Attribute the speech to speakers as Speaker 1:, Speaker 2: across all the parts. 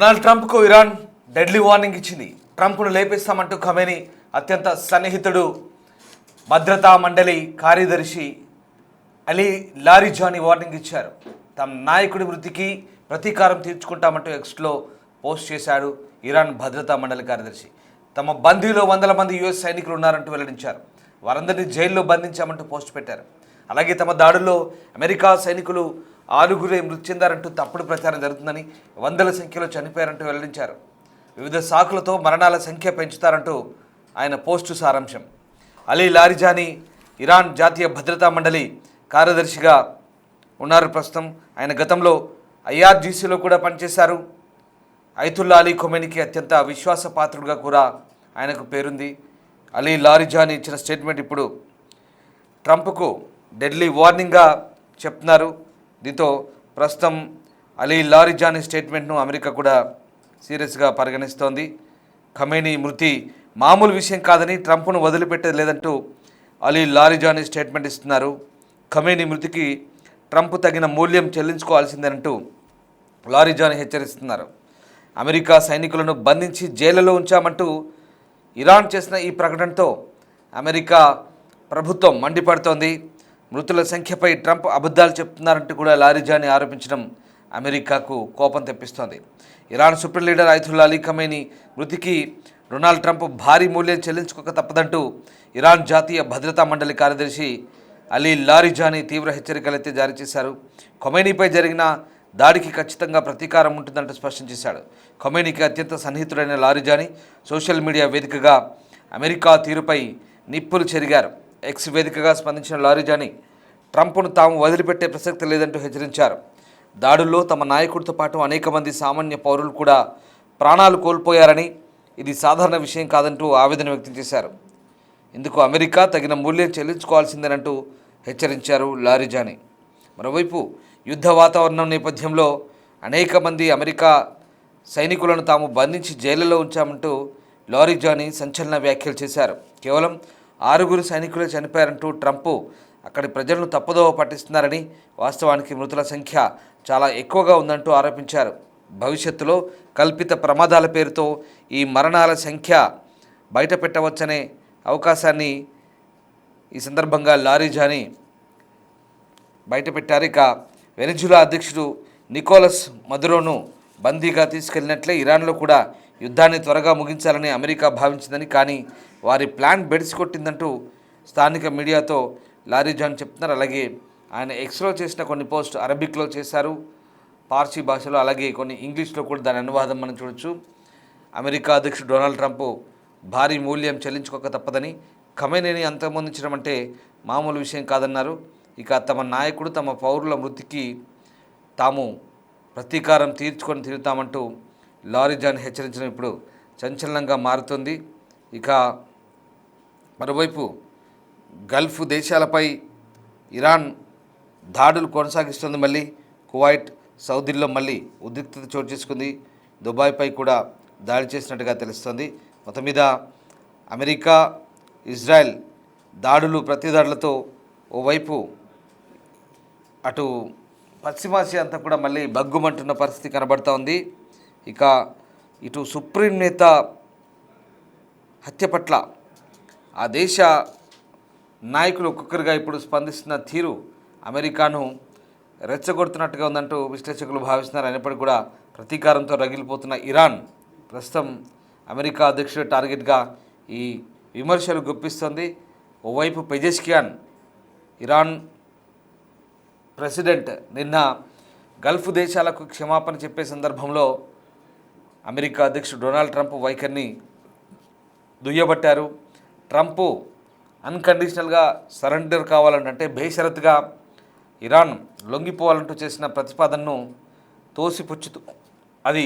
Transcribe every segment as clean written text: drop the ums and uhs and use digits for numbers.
Speaker 1: Donald ట్రంప్కు Iran deadly warning ఇచ్చింది. ట్రంప్ను లేపేస్తామంటూ Khamenei అత్యంత సన్నిహితుడు భద్రతా మండలి కార్యదర్శి అలీ లారిజానీ వార్నింగ్ ఇచ్చారు. తమ నాయకుడి మృతికి ప్రతీకారం తీర్చుకుంటామంటూ ఎక్స్లో పోస్ట్ చేశాడు ఇరాన్ భద్రతా మండలి కార్యదర్శి. తమ బందీలో వందల మంది యుఎస్ సైనికులు ఉన్నారంటూ వెల్లడించారు. వారందరినీ జైల్లో బంధించామంటూ పోస్ట్ పెట్టారు. అలాగే తమ దాడుల్లో అమెరికా సైనికులు 6 మృతి చెందారంటూ తప్పుడు ప్రచారం జరుగుతుందని, వందల సంఖ్యలో చనిపోయారంటూ వెల్లడించారు. వివిధ సాకులతో మరణాల సంఖ్య పెంచుతారంటూ ఆయన పోస్టు సారాంశం. అలీ లారిజానీ ఇరాన్ జాతీయ భద్రతా మండలి కార్యదర్శిగా ఉన్నారు ప్రస్తుతం. ఆయన గతంలో ఐఆర్జీసీలో కూడా పనిచేశారు. అయతుల్లా అలీ ఖొమేనీకి అత్యంత విశ్వాసపాత్రుడిగా కూడా ఆయనకు పేరుంది. అలీ లారిజానీ ఇచ్చిన స్టేట్మెంట్ ఇప్పుడు ట్రంప్కు డెడ్లీ వార్నింగ్గా చెప్తున్నారు. దీంతో ప్రస్తుతం అలీ లారిజానీ స్టేట్మెంట్ను అమెరికా కూడా సీరియస్గా పరిగణిస్తోంది. ఖమేనీ మృతి మామూలు విషయం కాదని, ట్రంప్ను వదిలిపెట్టేది లేదంటూ అలీ లారిజానీ స్టేట్మెంట్ ఇస్తున్నారు. ఖమేనీ మృతికి ట్రంప్ తగిన మూల్యం చెల్లించుకోవాల్సిందేనంటూ లారిజానీ హెచ్చరిస్తున్నారు. అమెరికా సైనికులను బంధించి జైలులో ఉంచామంటూ ఇరాన్ చేసిన ఈ ప్రకటనతో అమెరికా ప్రభుత్వం మండిపడుతోంది. మృతుల సంఖ్యపై ట్రంప్ అబద్ధాలు చెప్తున్నారంటూ కూడా లారిజానీ ఆరోపించడం అమెరికాకు కోపం తెప్పిస్తోంది. Iran supreme leader Ayatollah Ali Khamenei మృతికి డొనాల్డ్ ట్రంప్ భారీ మూల్యం చెల్లించుకోక తప్పదంటూ ఇరాన్ జాతీయ భద్రతా మండలి కార్యదర్శి అలీ లారిజానీ తీవ్ర హెచ్చరికలైతే జారీ చేశారు. ఖొమేనీపై జరిగిన దాడికి ఖచ్చితంగా ప్రతీకారం ఉంటుందంటూ స్పష్టం చేశాడు. ఖొమేనీకి అత్యంత సన్నిహితుడైన లారిజానీ సోషల్ మీడియా వేదికగా అమెరికా తీరుపై నిప్పులు చెరిగారు. ఎక్స్ వేదికగా స్పందించిన లారిజానీ ట్రంప్ను తాము వదిలిపెట్టే ప్రసక్తి లేదంటూ హెచ్చరించారు. దాడుల్లో తమ నాయకుడితో పాటు అనేక మంది సామాన్య పౌరులు కూడా ప్రాణాలు కోల్పోయారని, ఇది సాధారణ విషయం కాదంటూ ఆవేదన వ్యక్తం చేశారు. ఇందుకు అమెరికా తగిన మూల్యం చెల్లించుకోవాల్సిందేనంటూ హెచ్చరించారు లారిజానీ. మరోవైపు యుద్ధ వాతావరణం నేపథ్యంలో అనేక మంది అమెరికా సైనికులను తాము బంధించి జైలులో ఉంచామంటూ లారిజానీ సంచలన వ్యాఖ్యలు చేశారు. కేవలం 6 సైనికులే చనిపోయారంటూ ట్రంప్ అక్కడి ప్రజలను తప్పుదోవ పట్టిస్తున్నారని, వాస్తవానికి మృతుల సంఖ్య చాలా ఎక్కువగా ఉందంటూ ఆరోపించారు. భవిష్యత్తులో కల్పిత ప్రమాదాల పేరుతో ఈ మరణాల సంఖ్య బయట పెట్టవచ్చనే అవకాశాన్ని ఈ సందర్భంగా లారిజానీ బయటపెట్టారు. ఇక వెనిజులా అధ్యక్షుడు నికోలస్ మదురోను బందీగా తీసుకెళ్లినట్లే ఇరాన్లో కూడా యుద్ధాన్ని త్వరగా ముగించాలని అమెరికా భావించిందని, కానీ వారి ప్లాన్ బెడిసికొట్టిందంటూ స్థానిక మీడియాతో లారిజానీ చెప్తున్నారు. అలాగే ఆయన ఎక్స్లో చేసిన కొన్ని పోస్ట్ అరబిక్లో చేశారు, పార్సీ భాషలో, అలాగే కొన్ని ఇంగ్లీష్లో కూడా దాని అనువాదం మనం చూడొచ్చు. అమెరికా అధ్యక్షుడు డొనాల్డ్ ట్రంప్ భారీ మూల్యం చెల్లించుకోక తప్పదని, ఖమేనీని అంతమొందించడం అంటే మామూలు విషయం కాదన్నారు. ఇక తమ నాయకుడు తమ పౌరుల మృతికి తాము ప్రతీకారం తీర్చుకొని తిరుగుతామంటూ లారిజానీ హెచ్చరించడం ఇప్పుడు సంచలనంగా మారుతుంది. ఇక మరోవైపు గల్ఫ్ దేశాలపై ఇరాన్ దాడులు కొనసాగిస్తుంది. మళ్ళీ కువైట్, సౌదీల్లో మళ్ళీ ఉద్రిక్తత చోటు చేసుకుంది. దుబాయ్పై కూడా దాడి చేసినట్టుగా తెలుస్తుంది. మొత్తం మీద అమెరికా, ఇజ్రాయెల్ దాడులు, ప్రతిదాడులతో ఓవైపు అటు పశ్చిమాసియా అంతా కూడా మళ్ళీ బగ్గుమంటున్న పరిస్థితి కనబడుతూ ఉంది. ఇక ఇటు సుప్రీం నేత హత్య పట్ల ఆ దేశ నాయకులు ఒక్కొక్కరుగా ఇప్పుడు స్పందిస్తున్న తీరు అమెరికాను రెచ్చగొడుతున్నట్టుగా ఉందంటూ విశ్లేషకులు భావిస్తున్నారు. అయినప్పటికీ కూడా ప్రతీకారంతో రగిలిపోతున్న ఇరాన్ ప్రస్తుతం అమెరికా అధ్యక్షుడు టార్గెట్గా ఈ విమర్శలు గుప్పిస్తోంది. ఓవైపు పెజెష్కియాన్, ఇరాన్ ప్రెసిడెంట్, నిన్న గల్ఫ్ దేశాలకు క్షమాపణ చెప్పే సందర్భంలో అమెరికా అధ్యక్షుడు డొనాల్డ్ ట్రంప్ వైఖరిని దుయ్యబట్టారు. ట్రంప్ అన్కండిషనల్గా సరెండర్ కావాలంటే బేషరతుగా ఇరాన్ లొంగిపోవాలంటూ చేసిన ప్రతిపాదనను తోసిపుచ్చుతూ అది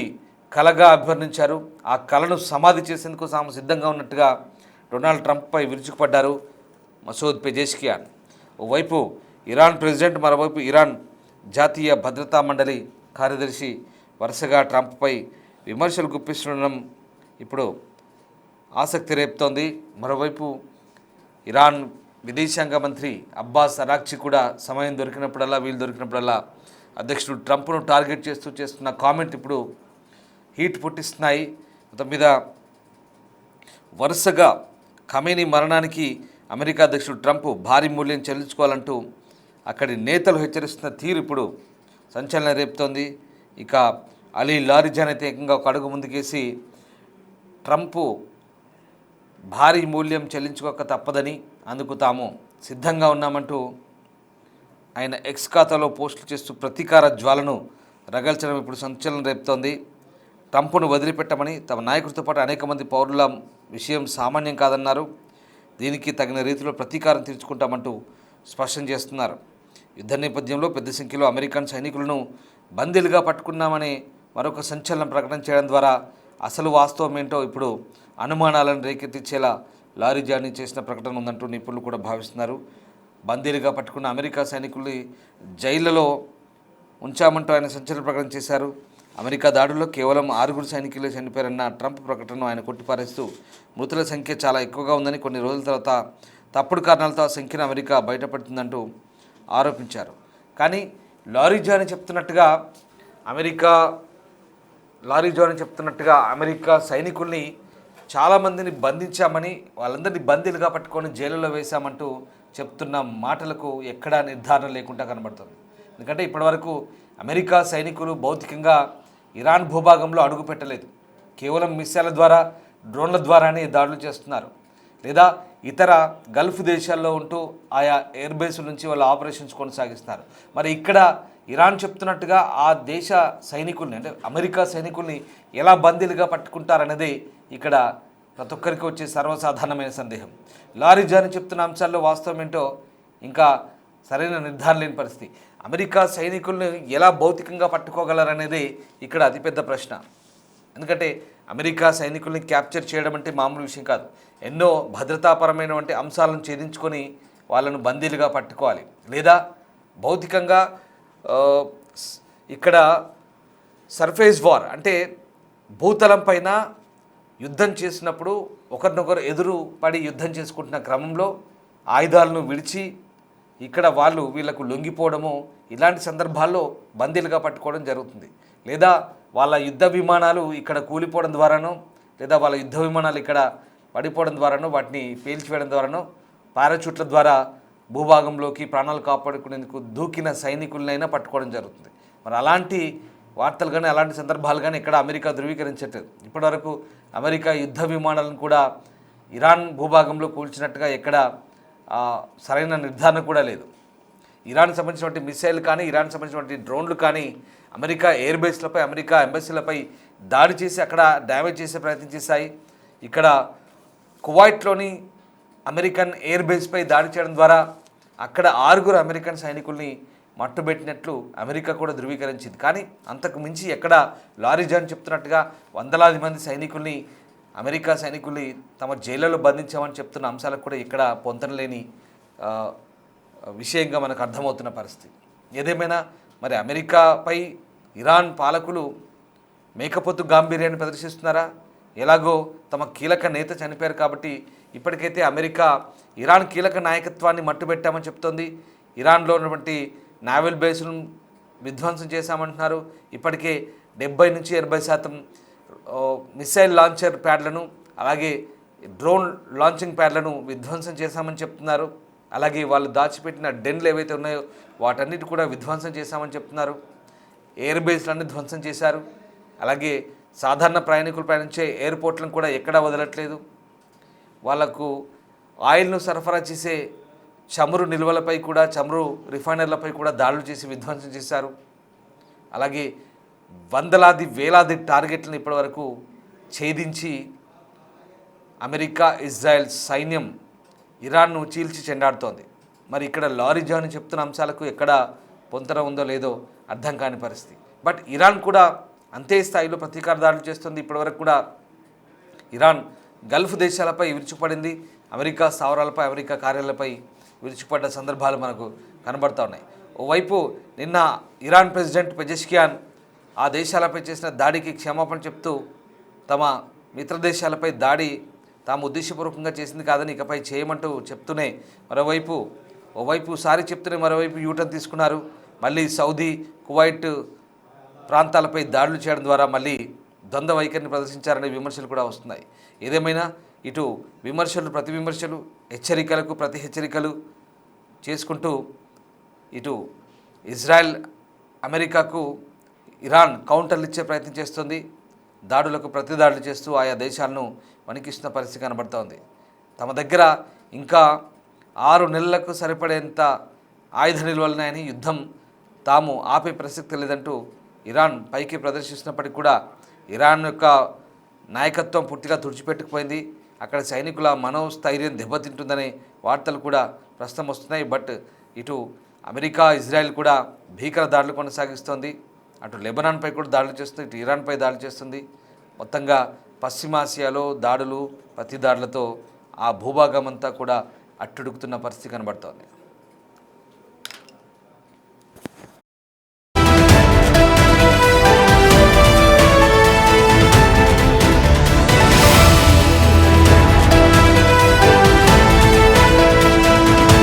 Speaker 1: కలగా అభివర్ణించారు. ఆ కలను సమాధి చేసేందుకు తాము సిద్ధంగా ఉన్నట్టుగా డొనాల్డ్ ట్రంప్పై విరుచుకుపడ్డారు మసూద్ పెజెష్కియాన్. ఓవైపు ఇరాన్ ప్రెసిడెంట్, మరోవైపు ఇరాన్ జాతీయ భద్రతా మండలి కార్యదర్శి వరుసగా ట్రంప్పై విమర్శలు గుప్పిస్తుండడం ఇప్పుడు ఆసక్తి రేపుతోంది. మరోవైపు ఇరాన్ విదేశాంగ మంత్రి అబ్బాస్ అరాక్చి కూడా సమయం దొరికినప్పుడల్లా, వీలు దొరికినప్పుడల్లా అధ్యక్షుడు ట్రంప్ను టార్గెట్ చేస్తున్న కామెంట్ ఇప్పుడు హీట్ పుట్టిస్తున్నాయి. మొత్తం మీద వరుసగా ఖమేనీ మరణానికి అమెరికా అధ్యక్షుడు ట్రంప్ భారీ మూల్యం చెల్లించుకోవాలంటూ అక్కడి నేతలు హెచ్చరిస్తున్న తీరు ఇప్పుడు సంచలనం రేపుతోంది. ఇక అలీ లారిజాన్ అయితే ఏకంగా ఒక అడుగు ముందుకేసి ట్రంప్ భారీ మూల్యం చెల్లించుకోక తప్పదని, అందుకు తాము సిద్ధంగా ఉన్నామంటూ ఆయన ఎక్స్ ఖాతాలో పోస్టులు చేస్తూ ప్రతీకార జ్వాలను రగల్చడం ఇప్పుడు సంచలనం రేపుతోంది. ట్రంప్ను వదిలిపెట్టమని తమ నాయకుడితో పాటు అనేక మంది పౌరుల విషయం సామాన్యం కాదన్నారు. దీనికి తగిన రీతిలో ప్రతీకారం తీర్చుకుంటామంటూ స్పష్టం చేస్తున్నారు. యుద్ధ నేపథ్యంలో పెద్ద సంఖ్యలో అమెరికన్ సైనికులను బందీలుగా పట్టుకున్నామని మరొక సంచలనం ప్రకటన చేయడం ద్వారా అసలు వాస్తవం ఏంటో ఇప్పుడు అనుమానాలను రేకెత్తించేలా లారిజాని చేసిన ప్రకటన ఉందంటూ నిపుణులు కూడా భావిస్తున్నారు. బందీలుగా పట్టుకున్న అమెరికా సైనికుల్ని జైళ్లలో ఉంచామంటూ ఆయన సంచలన ప్రకటన చేశారు. అమెరికా దాడుల్లో కేవలం 6 సైనికులే చనిపోయారన్న ట్రంప్ ప్రకటనను ఆయన కొట్టిపారేస్తూ మృతుల సంఖ్య చాలా ఎక్కువగా ఉందని, కొన్ని రోజుల తర్వాత తప్పుడు కారణాలతో ఆ సంఖ్యను అమెరికా బయటపడుతుందంటూ ఆరోపించారు. కానీ లారిజాని చెప్తున్నట్టుగా అమెరికా సైనికుల్ని చాలామందిని బంధించామని, వాళ్ళందరినీ బందీలుగా పట్టుకొని జైలులో వేశామంటూ చెప్తున్న మాటలకు ఎక్కడా నిర్ధారణ లేకుండా కనబడుతుంది. ఎందుకంటే ఇప్పటివరకు అమెరికా సైనికులు భౌతికంగా ఇరాన్ భూభాగంలో అడుగు పెట్టలేదు. కేవలం మిస్సైళ్ల ద్వారా, డ్రోన్ల ద్వారానే దాడులు చేస్తున్నారు, లేదా ఇతర గల్ఫ్ దేశాల్లో ఉంటూ ఆయా ఎయిర్ బేస్ల నుంచి వాళ్ళ ఆపరేషన్స్ కొనసాగిస్తున్నారు. మరి ఇక్కడ ఇరాన్ చెప్తున్నట్టుగా ఆ దేశ సైనికుల్ని, అంటే అమెరికా సైనికుల్ని ఎలా బందీలుగా పట్టుకుంటారనేది ఇక్కడ ప్రతి ఒక్కరికి వచ్చే సర్వసాధారణమైన సందేహం. లారిజాని చెప్తున్న అంశాల్లో వాస్తవం ఏంటో ఇంకా సరైన నిర్ధారణ లేని పరిస్థితి. అమెరికా సైనికుల్ని ఎలా భౌతికంగా పట్టుకోగలరనేది ఇక్కడ అతిపెద్ద ప్రశ్న. ఎందుకంటే అమెరికా సైనికుల్ని క్యాప్చర్ చేయడం అంటే మామూలు విషయం కాదు. ఎన్నో భద్రతాపరమైనటువంటి అంశాలను ఛేదించుకొని వాళ్ళను బందీలుగా పట్టుకోవాలి, లేదా భౌతికంగా ఇక్కడ సర్ఫేస్ వార్ అంటే భూతలం పైన యుద్ధం చేసినప్పుడు ఒకరినొకరు ఎదురు పడి యుద్ధం చేసుకుంటున్న క్రమంలో ఆయుధాలను విడిచి ఇక్కడ వీళ్లకు లొంగిపోవడము, ఇలాంటి సందర్భాల్లో బందీలుగా పట్టుకోవడం జరుగుతుంది. లేదా వాళ్ళ యుద్ధ విమానాలు ఇక్కడ కూలిపోవడం ద్వారానో, లేదా వాళ్ళ యుద్ధ విమానాలు ఇక్కడ పడిపోవడం ద్వారానో, వాటిని పేల్చివేయడం ద్వారానో, పారాచూట్ల ద్వారా భూభాగంలోకి ప్రాణాలు కాపాడుకునేందుకు దూకిన సైనికులనైనా పట్టుకోవడం జరుగుతుంది. మరి అలాంటి వార్తలు కానీ అలాంటి సందర్భాలు కానీ ఇక్కడ అమెరికా ధృవీకరించట్లేదు. ఇప్పటివరకు అమెరికా యుద్ధ విమానాలను కూడా ఇరాన్ భూభాగంలో కూల్చినట్టుగా ఎక్కడ సరైన నిర్ధారణ కూడా లేదు. ఇరాన్ సంబంధించినటువంటి మిసైల్ కానీ, ఇరాన్ సంబంధించినటువంటి డ్రోన్లు కానీ అమెరికా ఎయిర్ బేస్లపై, అమెరికా ఎంబసీలపై దాడి చేసి అక్కడ డ్యామేజ్ చేసే ప్రయత్నం చేశాయి. ఇక్కడ కువైట్లోని అమెరికన్ ఎయిర్ బేస్పై దాడి చేయడం ద్వారా అక్కడ 6 అమెరికన్ సైనికుల్ని మట్టుబెట్టినట్లు అమెరికా కూడా ధృవీకరించింది. కానీ అంతకు మించి ఎక్కడ లారిజాన్ చెప్తున్నట్టుగా వందలాది మంది సైనికుల్ని, అమెరికా సైనికుల్ని తమ జైళ్లలో బంధించామని చెప్తున్న అంశాలకు కూడా ఇక్కడ పొంతనలేని విషయంగా మనకు అర్థమవుతున్న పరిస్థితి. ఏదేమైనా మరి అమెరికాపై ఇరాన్ పాలకులు మేకపోతు గాంభీర్యాన్ని ప్రదర్శిస్తున్నారా? ఎలాగో తమ కీలక నేత చనిపోయారు కాబట్టి ఇప్పటికైతే అమెరికా ఇరాన్ కీలక నాయకత్వాన్ని మట్టుబెట్టామని చెప్తోంది. ఇరాన్లో ఉన్నటువంటి నావల్ బేస్లను విధ్వంసం చేశామంటున్నారు. ఇప్పటికే 70 నుంచి 80% మిసైల్ లాంచర్ ప్యాడ్లను, అలాగే డ్రోన్ లాంచింగ్ ప్యాడ్లను విధ్వంసం చేశామని చెప్తున్నారు. అలాగే వాళ్ళు దాచిపెట్టిన డెన్లు ఏవైతే ఉన్నాయో వాటన్నిటి కూడా విధ్వంసం చేశామని చెప్తున్నారు. ఎయిర్ బేస్లన్నీ ధ్వంసం చేశారు. అలాగే సాధారణ ప్రయాణికులు ప్రయాణించే ఎయిర్పోర్ట్లను కూడా ఎక్కడా వదలట్లేదు. వాళ్లకు ఆయిల్ను సరఫరా చేసే చమురు నిల్వలపై కూడా, చమురు రిఫైనర్లపై కూడా దాడులు చేసి విధ్వంసం చేశారు. అలాగే వందలాది వేలాది టార్గెట్లను ఇప్పటివరకు ఛేదించి అమెరికా, ఇజ్రాయెల్ సైన్యం ఇరాన్ను చీల్చి చెండాడుతోంది. మరి ఇక్కడ లారిజాని చెప్తున్న అంశాలకు ఎక్కడ పొంతన ఉందో లేదో అర్థం కాని పరిస్థితి. బట్ ఇరాన్ కూడా అంతే స్థాయిలో ప్రతీకార దాడులు చేస్తుంది. ఇప్పటివరకు కూడా ఇరాన్ గల్ఫ్ దేశాలపై విరుచుపడింది. అమెరికా స్థావరాలపై, అమెరికా కార్యాలయాలపై విరుచుపడ్డ సందర్భాలు మనకు కనబడుతూ ఉన్నాయి. ఓవైపు నిన్న ఇరాన్ ప్రెసిడెంట్ పెజెష్కియాన్ ఆ దేశాలపై చేసిన దాడికి క్షమాపణ చెప్తూ తమ మిత్ర దేశాలపై దాడి తాము ఉద్దేశపూర్వకంగా చేసింది కాదని ఇకపై చేయమంటూ చెప్తూనే ఓవైపు సారీ చెప్తూనే మరోవైపు యూటర్న్ తీసుకున్నారు. మళ్ళీ సౌదీ, కువైట్ ప్రాంతాలపై దాడులు చేయడం ద్వారా మళ్ళీ ద్వంద్వ వైఖరిని ప్రదర్శించారనే విమర్శలు కూడా వస్తున్నాయి. ఏదేమైనా ఇటు విమర్శలు ప్రతి విమర్శలు, హెచ్చరికలకు ప్రతి హెచ్చరికలు చేసుకుంటూ ఇటు ఇజ్రాయెల్ అమెరికాకు ఇరాన్ కౌంటర్లు ఇచ్చే ప్రయత్నం చేస్తుంది. దాడులకు ప్రతి దాడులు చేస్తూ ఆయా దేశాలను వణికిస్తున్న పరిస్థితి కనబడుతోంది. తమ దగ్గర ఇంకా 6 నెలలకు సరిపడేంత ఆయుధ నిల్వలున్నాయని, యుద్ధం తాము ఆపే ప్రసక్తి లేదంటూ ఇరాన్ పైకి ప్రదర్శిస్తున్నప్పటికీ కూడా ఇరాన్ యొక్క నాయకత్వం పూర్తిగా తుడిచిపెట్టుకుపోయింది. అక్కడ సైనికుల మనోస్థైర్యం దెబ్బతింటుందనే వార్తలు కూడా ప్రస్తుతం వస్తున్నాయి. బట్ ఇటు అమెరికా, ఇజ్రాయెల్ కూడా భీకర దాడులు కొనసాగిస్తోంది. అటు లెబనాన్పై కూడా దాడులు చేస్తుంది, ఇటు ఇరాన్పై దాడులు చేస్తుంది. మొత్తంగా పశ్చిమాసియాలో దాడులు, ప్రతి దాడులతో ఆ భూభాగం అంతా కూడా అట్టుడుకుతున్న పరిస్థితి కనబడుతోంది.